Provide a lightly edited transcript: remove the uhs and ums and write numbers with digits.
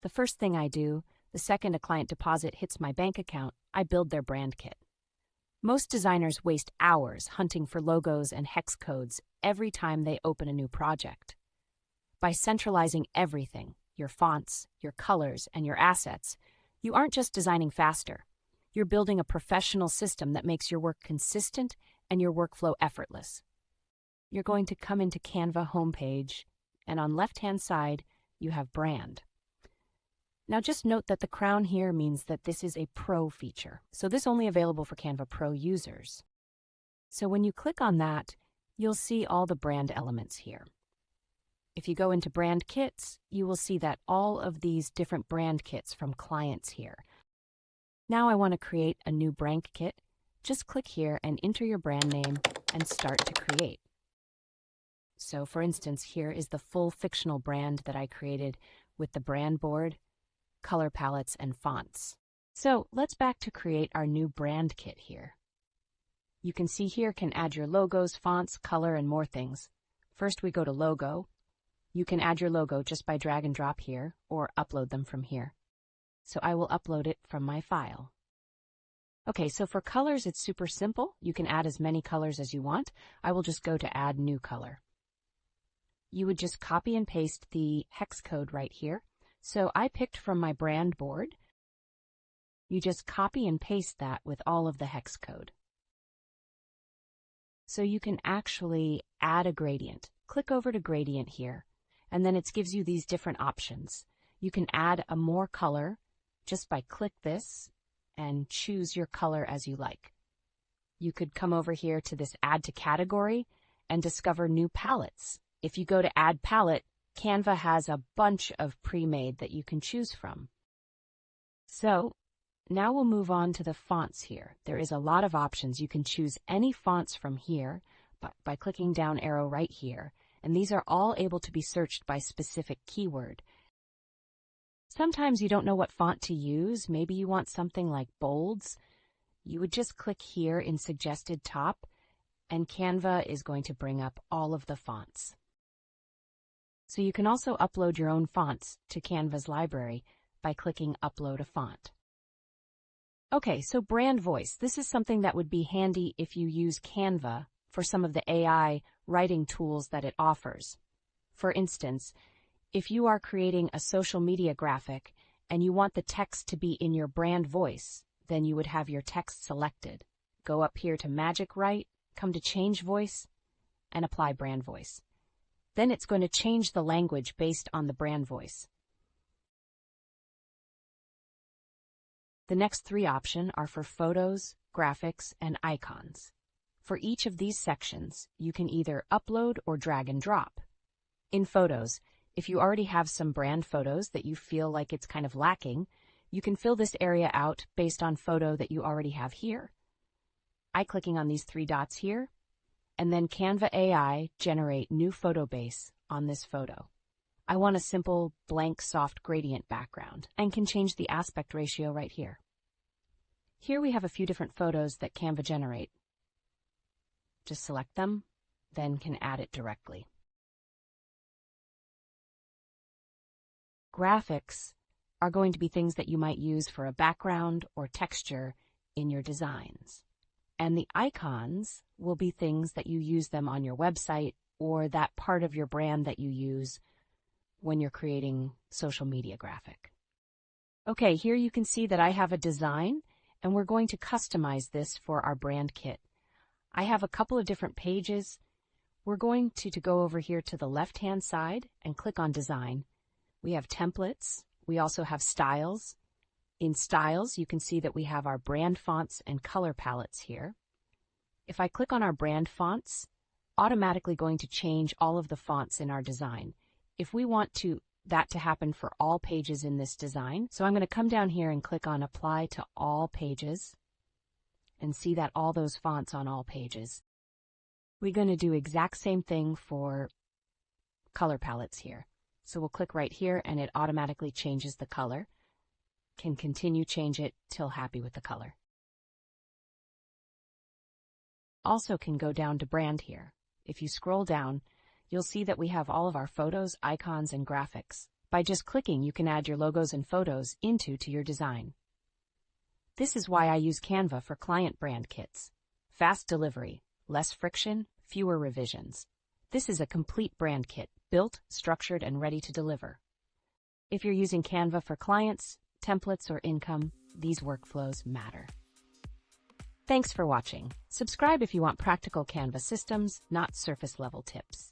The first thing I do, the second a client deposit hits my bank account, I build their brand kit. Most designers waste hours hunting for logos and hex codes every time they open a new project. By centralizing everything, your fonts, your colors, and your assets, you aren't just designing faster. You're building a professional system that makes your work consistent and your workflow effortless. You're going to come into Canva homepage, and on left-hand side, you have brand. Now just note that the crown here means that this is a Pro feature, so this is only available for Canva Pro users. So when you click on that, you'll see all the brand elements here. If you go into brand kits, you will see that all of these different brand kits from clients here. Now I want to create a new brand kit. Just click here and enter your brand name and start to create. So for instance, here is the full fictional brand that I created with the brand board, color palettes, and fonts. So let's back to create our new brand kit here. You can see here can add your logos, fonts, color, and more things. First we go to logo. You can add your logo just by drag and drop here or upload them from here. So I will upload it from my file. Okay, so for colors it's super simple. You can add as many colors as you want. I will just go to add new color. You would just copy and paste the hex code right here. So I picked from my brand board. You just copy and paste that with all of the hex code. So you can actually add a gradient. Click over to gradient here, and then it gives you these different options. You can add a more color just by click this and choose your color as you like. You could come over here to this add to category and discover new palettes. If you go to add palette, Canva has a bunch of pre-made that you can choose from. So now we'll move on to the fonts here. There is a lot of options. You can choose any fonts from here by clicking down arrow right here, and these are all able to be searched by specific keyword. Sometimes you don't know what font to use. Maybe you want something like bolds. You would just click here in suggested top, and Canva is going to bring up all of the fonts. So you can also upload your own fonts to Canva's library by clicking Upload a Font. Okay, so brand voice. This is something that would be handy if you use Canva for some of the AI writing tools that it offers. For instance, if you are creating a social media graphic and you want the text to be in your brand voice, then you would have your text selected. Go up here to Magic Write, come to Change Voice, and apply brand voice. Then it's going to change the language based on the brand voice. The next three options are for photos, graphics, and icons. For each of these sections, you can either upload or drag and drop. In photos, if you already have some brand photos that you feel like it's kind of lacking, you can fill this area out based on photo that you already have here. Clicking on these three dots here, and then Canva AI generate new photo base on this photo. I want a simple blank soft gradient background and can change the aspect ratio right here. Here we have a few different photos that Canva generate. Just select them, then can add it directly. Graphics are going to be things that you might use for a background or texture in your designs. And the icons will be things that you use them on your website or that part of your brand that you use when you're creating social media graphic. Okay, here you can see that I have a design and we're going to customize this for our brand kit. I have a couple of different pages. We're going to go over here to the left-hand side and click on design. We have templates. We also have styles. In styles, you can see that we have our brand fonts and color palettes here. If I click on our brand fonts, automatically going to change all of the fonts in our design. If we want that to happen for all pages in this design, so I'm going to come down here and click on Apply to All Pages and see that all those fonts on all pages. We're going to do exact same thing for color palettes here. So we'll click right here and it automatically changes the color. Can continue change it till happy with the color. Also can go down to brand here. If you scroll down, you'll see that we have all of our photos, icons, and graphics. By just clicking, you can add your logos and photos to your design. This is why I use Canva for client brand kits. Fast delivery, less friction, fewer revisions. This is a complete brand kit, built, structured, and ready to deliver. If you're using Canva for clients, templates, or income, these workflows matter. Thanks for watching. Subscribe if you want practical Canva systems, not surface-level tips.